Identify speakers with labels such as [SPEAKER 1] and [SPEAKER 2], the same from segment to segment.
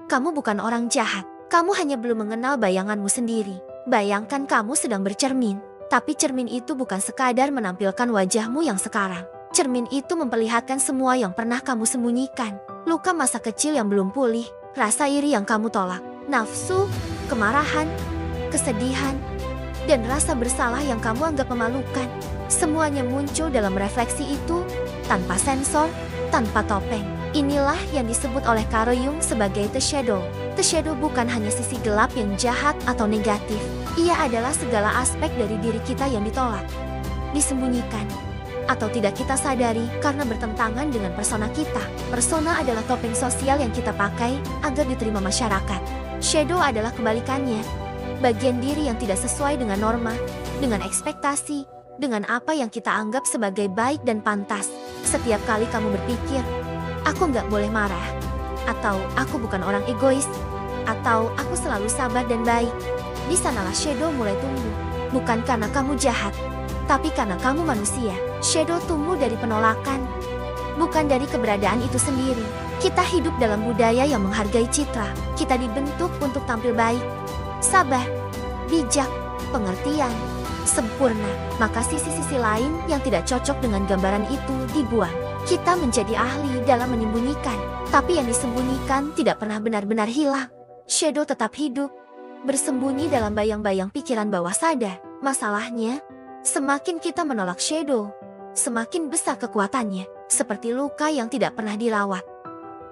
[SPEAKER 1] kamu bukan orang jahat. Kamu hanya belum mengenal bayanganmu sendiri. Bayangkan kamu sedang bercermin, tapi cermin itu bukan sekadar menampilkan wajahmu yang sekarang. Cermin itu memperlihatkan semua yang pernah kamu sembunyikan. Luka masa kecil yang belum pulih, rasa iri yang kamu tolak, nafsu, kemarahan, kesedihan, dan rasa bersalah yang kamu anggap memalukan. Semuanya muncul dalam refleksi itu, tanpa sensor, tanpa topeng. Inilah yang disebut oleh Carl Jung sebagai The Shadow. The Shadow bukan hanya sisi gelap yang jahat atau negatif. Ia adalah segala aspek dari diri kita yang ditolak, disembunyikan, atau tidak kita sadari karena bertentangan dengan persona kita. Persona adalah topeng sosial yang kita pakai agar diterima masyarakat. Shadow adalah kebalikannya. Bagian diri yang tidak sesuai dengan norma, dengan ekspektasi, dengan apa yang kita anggap sebagai baik dan pantas. Setiap kali kamu berpikir, aku nggak boleh marah, atau aku bukan orang egois, atau aku selalu sabar dan baik, di sanalah shadow mulai tumbuh. Bukan karena kamu jahat, tapi karena kamu manusia. Shadow tumbuh dari penolakan, bukan dari keberadaan itu sendiri. Kita hidup dalam budaya yang menghargai citra. Kita dibentuk untuk tampil baik, sabar, bijak, pengertian, sempurna. Maka sisi-sisi lain yang tidak cocok dengan gambaran itu dibuang. Kita menjadi ahli dalam menyembunyikan, tapi yang disembunyikan tidak pernah benar-benar hilang. Shadow tetap hidup, bersembunyi dalam bayang-bayang pikiran bawah sadar. Masalahnya, semakin kita menolak shadow, semakin besar kekuatannya, seperti luka yang tidak pernah dirawat.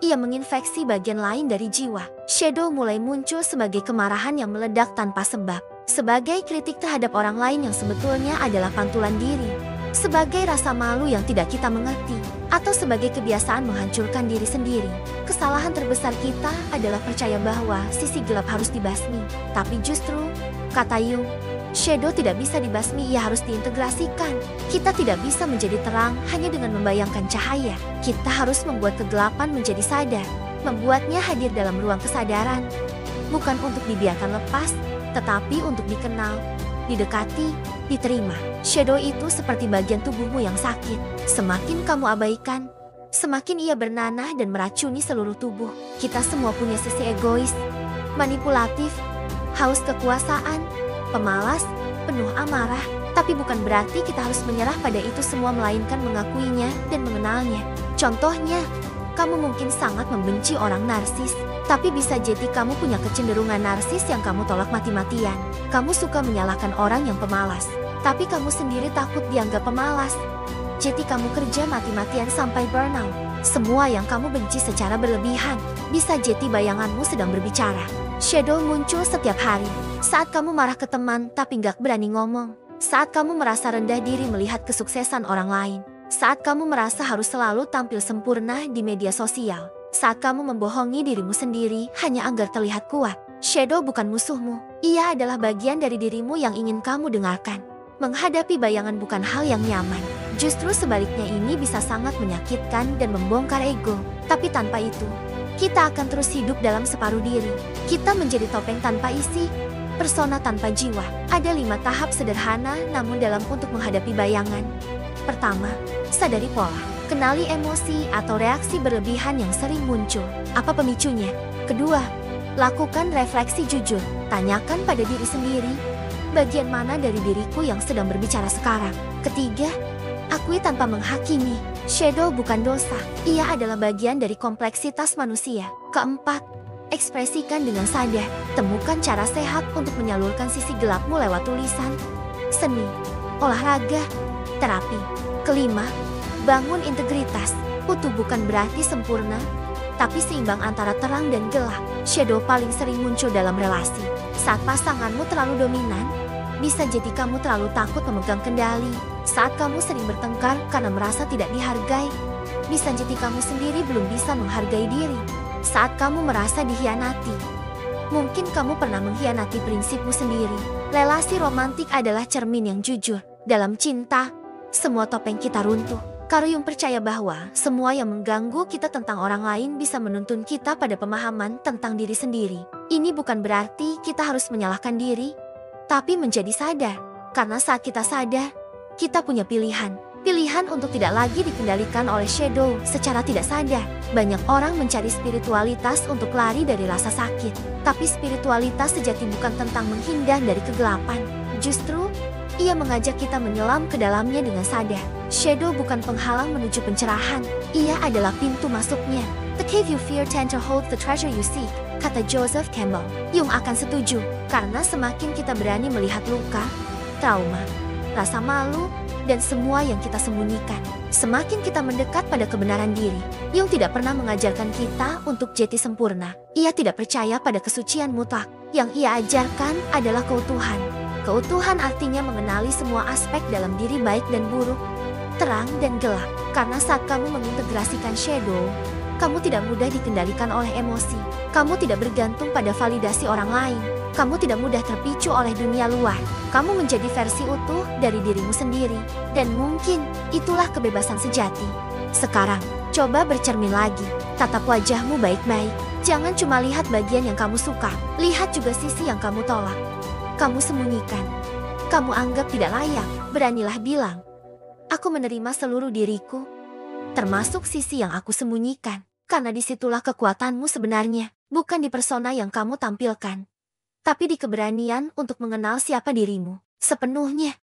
[SPEAKER 1] Ia menginfeksi bagian lain dari jiwa. Shadow mulai muncul sebagai kemarahan yang meledak tanpa sebab, sebagai kritik terhadap orang lain yang sebetulnya adalah pantulan diri, sebagai rasa malu yang tidak kita mengerti, atau sebagai kebiasaan menghancurkan diri sendiri. Kesalahan terbesar kita adalah percaya bahwa sisi gelap harus dibasmi. Tapi justru, kata Jung, shadow tidak bisa dibasmi, ia harus diintegrasikan. Kita tidak bisa menjadi terang hanya dengan membayangkan cahaya. Kita harus membuat kegelapan menjadi sadar, membuatnya hadir dalam ruang kesadaran. Bukan untuk dibiarkan lepas, tetapi untuk dikenal, didekati, diterima. Shadow itu seperti bagian tubuhmu yang sakit. Semakin kamu abaikan, semakin ia bernanah dan meracuni seluruh tubuh. Kita semua punya sisi egois, manipulatif, haus kekuasaan, pemalas, penuh amarah. Tapi bukan berarti kita harus menyerah pada itu semua, melainkan mengakuinya dan mengenalnya. Contohnya, kamu mungkin sangat membenci orang narsis, tapi bisa jadi kamu punya kecenderungan narsis yang kamu tolak mati-matian. Kamu suka menyalahkan orang yang pemalas, tapi kamu sendiri takut dianggap pemalas. Jadi kamu kerja mati-matian sampai burnout. Semua yang kamu benci secara berlebihan. Bisa jadi bayanganmu sedang berbicara. Shadow muncul setiap hari. Saat kamu marah ke teman tapi nggak berani ngomong. Saat kamu merasa rendah diri melihat kesuksesan orang lain. Saat kamu merasa harus selalu tampil sempurna di media sosial. Saat kamu membohongi dirimu sendiri hanya agar terlihat kuat. Shadow bukan musuhmu. Ia adalah bagian dari dirimu yang ingin kamu dengarkan. Menghadapi bayangan bukan hal yang nyaman. Justru sebaliknya, ini bisa sangat menyakitkan dan membongkar ego. Tapi tanpa itu, kita akan terus hidup dalam separuh diri. Kita menjadi topeng tanpa isi, persona tanpa jiwa. Ada 5 tahap sederhana namun dalam untuk menghadapi bayangan. Pertama, sadari pola. Kenali emosi atau reaksi berlebihan yang sering muncul. Apa pemicunya? Kedua, lakukan refleksi jujur. Tanyakan pada diri sendiri, bagian mana dari diriku yang sedang berbicara sekarang? Ketiga, akui tanpa menghakimi. Shadow bukan dosa, ia adalah bagian dari kompleksitas manusia. Keempat, ekspresikan dengan sadar. Temukan cara sehat untuk menyalurkan sisi gelapmu lewat tulisan, seni, olahraga, terapi. Kelima, bangun integritas. Utuh bukan berarti sempurna, tapi seimbang antara terang dan gelap. Shadow paling sering muncul dalam relasi. Saat pasanganmu terlalu dominan, bisa jadi kamu terlalu takut memegang kendali. Saat kamu sering bertengkar karena merasa tidak dihargai, bisa jadi kamu sendiri belum bisa menghargai diri. Saat kamu merasa dikhianati, mungkin kamu pernah mengkhianati prinsipmu sendiri. Relasi romantik adalah cermin yang jujur. Dalam cinta, semua topeng kita runtuh. Carl Jung percaya bahwa semua yang mengganggu kita tentang orang lain bisa menuntun kita pada pemahaman tentang diri sendiri. Ini bukan berarti kita harus menyalahkan diri, tapi menjadi sadar. Karena saat kita sadar, kita punya pilihan. Pilihan untuk tidak lagi dikendalikan oleh shadow secara tidak sadar. Banyak orang mencari spiritualitas untuk lari dari rasa sakit. Tapi spiritualitas sejati bukan tentang menghindar dari kegelapan. Justru, ia mengajak kita menyelam ke dalamnya dengan sadar. Shadow bukan penghalang menuju pencerahan. Ia adalah pintu masuknya. The cave you fear tend to hold the treasure you seek, kata Joseph Campbell. Jung akan setuju, karena semakin kita berani melihat luka, trauma, rasa malu, dan semua yang kita sembunyikan, semakin kita mendekat pada kebenaran diri. Jung tidak pernah mengajarkan kita untuk jati sempurna. Ia tidak percaya pada kesucian mutlak. Yang ia ajarkan adalah keutuhan. Keutuhan artinya mengenali semua aspek dalam diri baik dan buruk, terang dan gelap. Karena saat kamu mengintegrasikan shadow, kamu tidak mudah dikendalikan oleh emosi. Kamu tidak bergantung pada validasi orang lain. Kamu tidak mudah terpicu oleh dunia luar. Kamu menjadi versi utuh dari dirimu sendiri. Dan mungkin itulah kebebasan sejati. Sekarang, coba bercermin lagi. Tatap wajahmu baik-baik. Jangan cuma lihat bagian yang kamu suka. Lihat juga sisi yang kamu tolak. Kamu sembunyikan. Kamu anggap tidak layak. Beranilah bilang, aku menerima seluruh diriku, termasuk sisi yang aku sembunyikan. Karena disitulah kekuatanmu sebenarnya. Bukan di persona yang kamu tampilkan, tapi di keberanian untuk mengenal siapa dirimu sepenuhnya.